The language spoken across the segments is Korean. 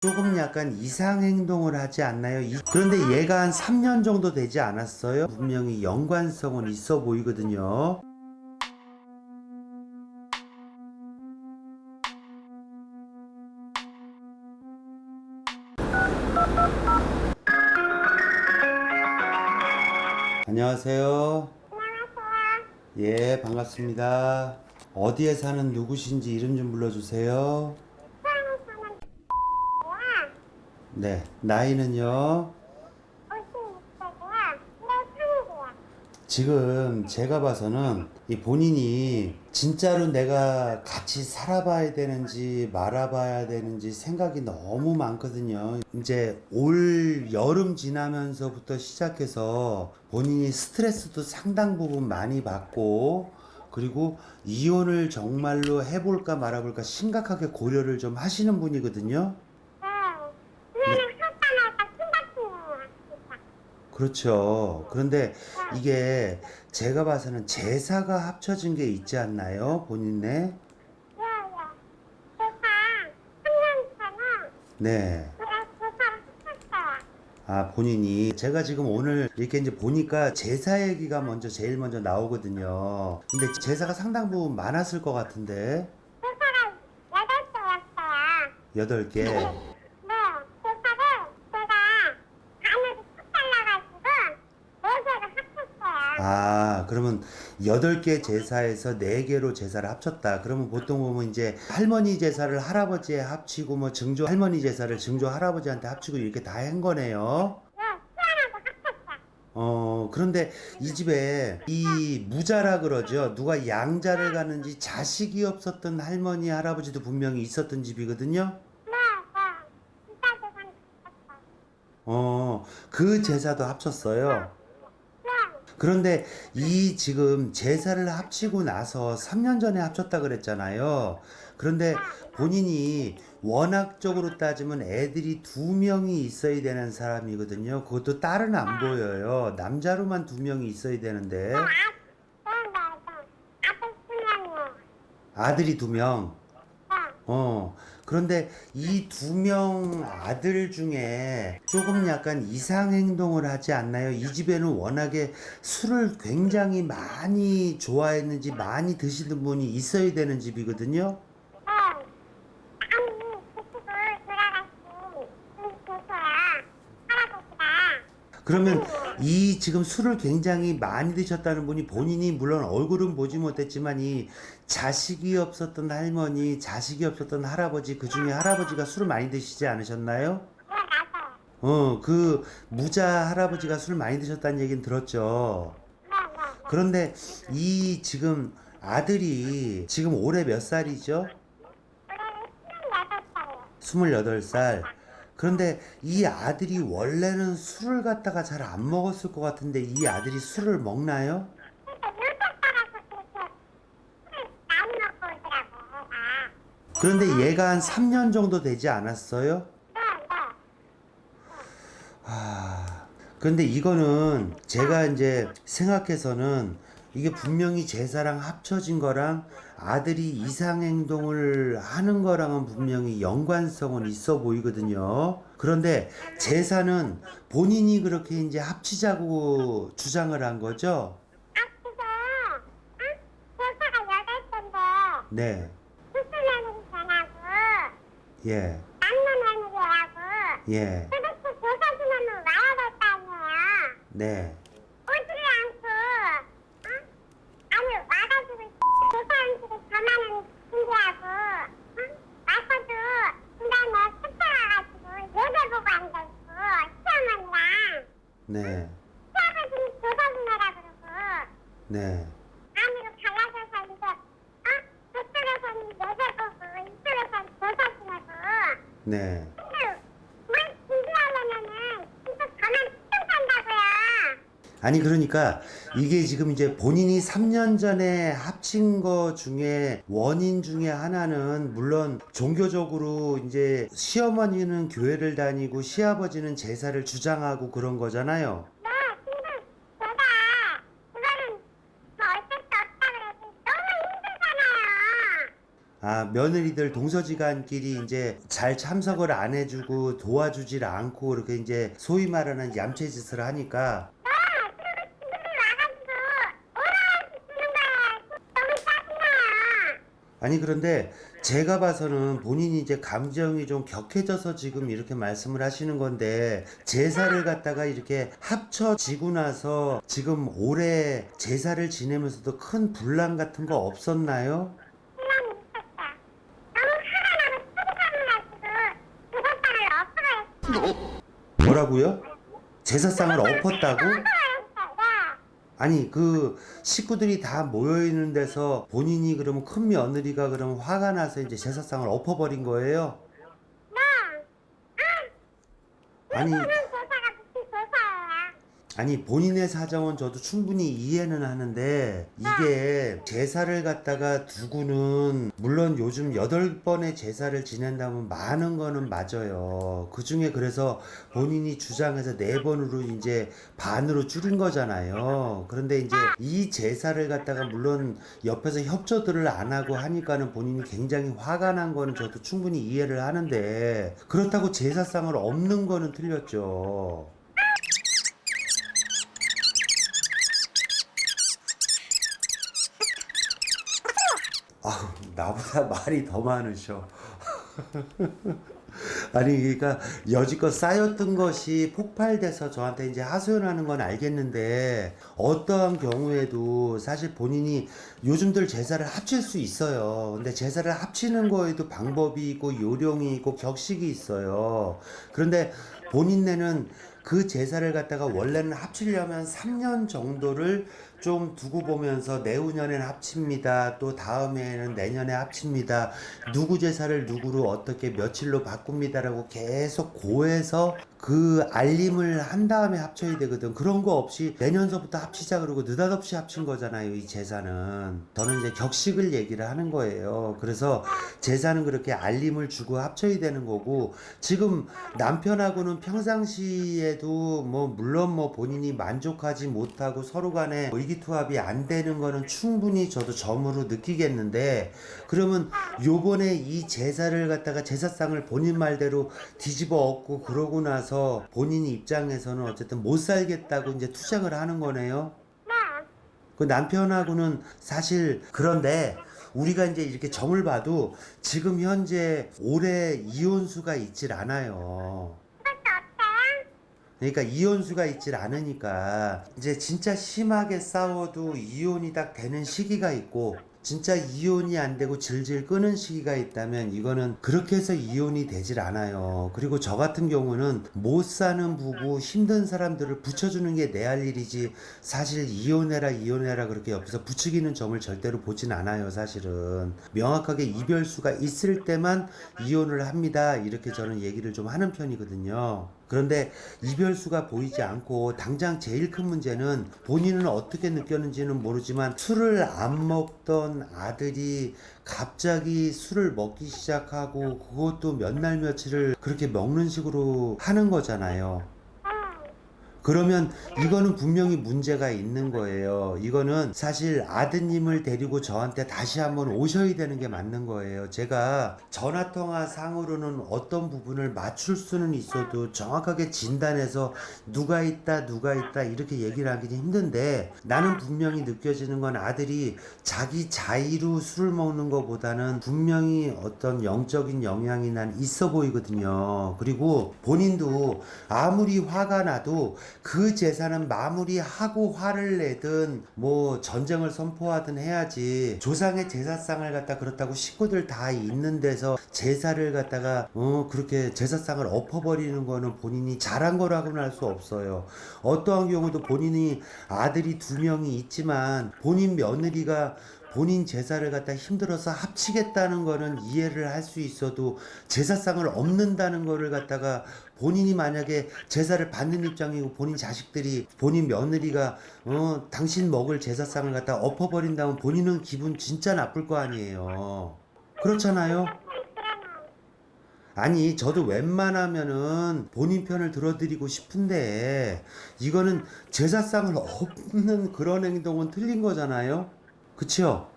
조금 약간 이상 행동을 하지 않나요? 그런데 얘가 한 3년 정도 되지 않았어요? 분명히 연관성은 있어 보이거든요. 안녕하세요. 예, 반갑습니다. 어디에 사는 누구신지 이름 좀 불러주세요. 네, 나이는요? 지금 제가 봐서는 이 본인이 진짜로 내가 같이 살아봐야 되는지 말아봐야 되는지 생각이 너무 많거든요. 이제 올 여름 지나면서부터 시작해서 본인이 스트레스도 상당 부분 많이 받고, 그리고 이혼을 정말로 해볼까 말아볼까 심각하게 고려를 좀 하시는 분이거든요. 그렇죠. 그런데 이게 제가 봐서는 제사가 합쳐진 게 있지 않나요? 본인네? 네. 아, 본인이. 제가 지금 오늘 이렇게 이제 보니까 제사 얘기가 제일 먼저 나오거든요. 근데 제사가 상당 부분 많았을 것 같은데. 8개. 아, 그러면 8개 제사에서 4개로 제사를 합쳤다. 그러면 보통 보면 이제 할머니 제사를 할아버지에 합치고 뭐 증조 할머니 제사를 증조 할아버지한테 합치고 이렇게 다 한 거네요. 그런데 이 집에 이 무자라 그러죠. 누가 양자를 가는지 자식이 없었던 할머니, 할아버지도 분명히 있었던 집이거든요. 그 제사도 합쳤어요. 그런데 이 지금 제사를 합치고 나서 3년 전에 합쳤다 그랬잖아요. 그런데 본인이 원학적으로 따지면 애들이 2명이 있어야 되는 사람이거든요. 그것도 딸은 안 보여요. 남자로만 2명이 있어야 되는데 아들이 2명. 그런데 이 2명 아들 중에 조금 약간 이상 행동을 하지 않나요? 이 집에는 워낙에 술을 굉장히 많이 좋아했는지 많이 드시는 분이 있어야 되는 집이거든요. 그러면 이 지금 술을 굉장히 많이 드셨다는 분이 본인이 물론 얼굴은 보지 못했지만 이 자식이 없었던 할머니, 자식이 없었던 할아버지, 그 중에 할아버지가 술을 많이 드시지 않으셨나요? 그 무자 할아버지가 술 많이 드셨다는 얘기는 들었죠. 그런데 이 지금 아들이 지금 올해 몇 살이죠? 28살. 그런데 이 아들이 원래는 술을 갖다가 잘 안 먹었을 것 같은데 이 아들이 술을 먹나요? 그런데 얘가 한 3년 정도 되지 않았어요? 그런데 이거는 제가 이제 생각해서는 이게 분명히 제사랑 합쳐진 거랑 아들이 이상행동을 하는 거랑은 분명히 연관성은 있어 보이거든요. 그런데 제사는 본인이 그렇게 이제 합치자고 주장을 한 거죠? 네. 예. 예. 네. 네. 네. 네. 아니 그러니까 이게 지금 이제 본인이 3년 전에 합친 거 중에 원인 중에 하나는 물론 종교적으로 이제 시어머니는 교회를 다니고 시아버지는 제사를 주장하고 그런 거잖아요. 아, 며느리들 동서지간끼리 이제 잘 참석을 안 해주고 도와주질 않고 그렇게 이제 소위 말하는 얌체짓을 하니까. 아니, 그런데 제가 봐서는 본인이 이제 감정이 좀 격해져서 지금 이렇게 말씀을 하시는 건데, 제사를 갖다가 이렇게 합쳐지고 나서 지금 올해 제사를 지내면서도 큰 분란 같은 거 없었나요? 뭐라고요? 제사상을 엎었다고? 아니, 그 식구들이 다 모여 있는 데서 본인이 그러면 큰 며느리가 그러면 화가 나서 이제 제사상을 엎어버린 거예요? 아니, 아니, 본인의 사정은 저도 충분히 이해는 하는데, 이게 제사를 갖다가 두고는, 물론 요즘 8번의 제사를 지낸다면 많은 거는 맞아요. 그 중에 그래서 본인이 주장해서 4번으로 이제 반으로 줄인 거잖아요. 그런데 이제 이 제사를 갖다가 물론 옆에서 협조들을 안 하고 하니까는 본인이 굉장히 화가 난 거는 저도 충분히 이해를 하는데, 그렇다고 제사상을 엎는 거는 틀렸죠. 아우, 나보다 말이 더 많으셔. 아니, 그러니까 여지껏 쌓였던 것이 폭발돼서 저한테 이제 하소연하는 건 알겠는데, 어떠한 경우에도 사실 본인이 요즘들 제사를 합칠 수 있어요. 근데 제사를 합치는 거에도 방법이 있고 요령이 있고 격식이 있어요. 그런데 본인네는 그 제사를 갖다가 원래는 합치려면 3년 정도를 좀 두고 보면서 내후년에는 합칩니다. 또 다음에는 내년에 합칩니다. 누구 제사를 누구로 어떻게 며칠로 바꿉니다라고 계속 고해서 그 알림을 한 다음에 합쳐야 되거든. 그런 거 없이 내년서부터 합치자 그러고 느닷없이 합친 거잖아요, 이 제사는. 저는 이제 격식을 얘기를 하는 거예요. 그래서 제사는 그렇게 알림을 주고 합쳐야 되는 거고, 지금 남편하고는 평상시에도 뭐 물론 뭐 본인이 만족하지 못하고 서로 간에 뭐 의기투합이 안 되는 거는 충분히 저도 점으로 느끼겠는데, 그러면 요번에 이 제사를 갖다가 제사상을 본인 말대로 뒤집어 엎고 그러고 나서 본인 입장에서는 어쨌든 못 살겠다고 이제 투쟁을 하는 거네요. 그 남편하고는 사실, 그런데 우리가 이제 이렇게 점을 봐도 지금 현재 올해 이혼수가 있질 않아요. 그러니까 이혼수가 있질 않으니까 이제 진짜 심하게 싸워도 이혼이 딱 되는 시기가 있고, 진짜 이혼이 안 되고 질질 끄는 시기가 있다면 이거는 그렇게 해서 이혼이 되질 않아요. 그리고 저 같은 경우는 못 사는 부부 힘든 사람들을 붙여주는 게 내 할 일이지, 사실 이혼해라 이혼해라 그렇게 옆에서 부추기는 점을 절대로 보진 않아요. 사실은 명확하게 이별수가 있을 때만 이혼을 합니다, 이렇게 저는 얘기를 좀 하는 편이거든요. 그런데 이별수가 보이지 않고 당장 제일 큰 문제는, 본인은 어떻게 느꼈는지는 모르지만 술을 안 먹던 아들이 갑자기 술을 먹기 시작하고, 그것도 몇 날 며칠을 그렇게 먹는 식으로 하는 거잖아요. 그러면 이거는 분명히 문제가 있는 거예요. 이거는 사실 아드님을 데리고 저한테 다시 한번 오셔야 되는 게 맞는 거예요. 제가 전화통화 상으로는 어떤 부분을 맞출 수는 있어도 정확하게 진단해서 누가 있다 이렇게 얘기를 하기는 힘든데, 나는 분명히 느껴지는 건 아들이 자기 자의로 술을 먹는 것보다는 분명히 어떤 영적인 영향이 난 있어 보이거든요. 그리고 본인도 아무리 화가 나도 그 제사는 마무리하고 화를 내든 뭐 전쟁을 선포하든 해야지, 조상의 제사상을 갖다 그렇다고 식구들 다 있는 데서 제사를 갖다가 그렇게 제사상을 엎어버리는 거는 본인이 잘한 거라고는 할 수 없어요. 어떠한 경우도 본인이 아들이 2명이 있지만 본인 며느리가 본인 제사를 갖다 힘들어서 합치겠다는 거는 이해를 할 수 있어도, 제사상을 엎는다는 거를 갖다가 본인이 만약에 제사를 받는 입장이고 본인 자식들이, 본인 며느리가 당신 먹을 제사상을 갖다 엎어버린다면 본인은 기분 진짜 나쁠 거 아니에요. 그렇잖아요. 아니, 저도 웬만하면은 본인 편을 들어드리고 싶은데, 이거는 제사상을 엎는 그런 행동은 틀린 거잖아요. 그치요?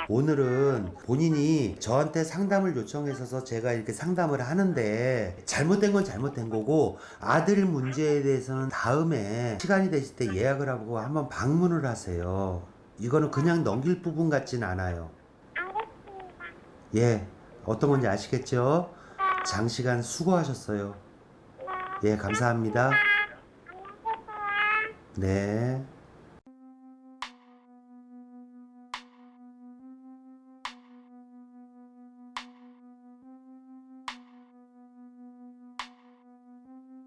오늘은 본인이 저한테 상담을 요청해서 제가 이렇게 상담을 하는데 잘못된 건 잘못된 거고 아들 문제에 대해서는 다음에 시간이 되실 때 예약을 하고 한번 방문을 하세요. 이거는 그냥 넘길 부분 같진 않아요. 예, 어떤 건지 아시겠죠? 장시간 수고하셨어요. 예, 감사합니다. 네.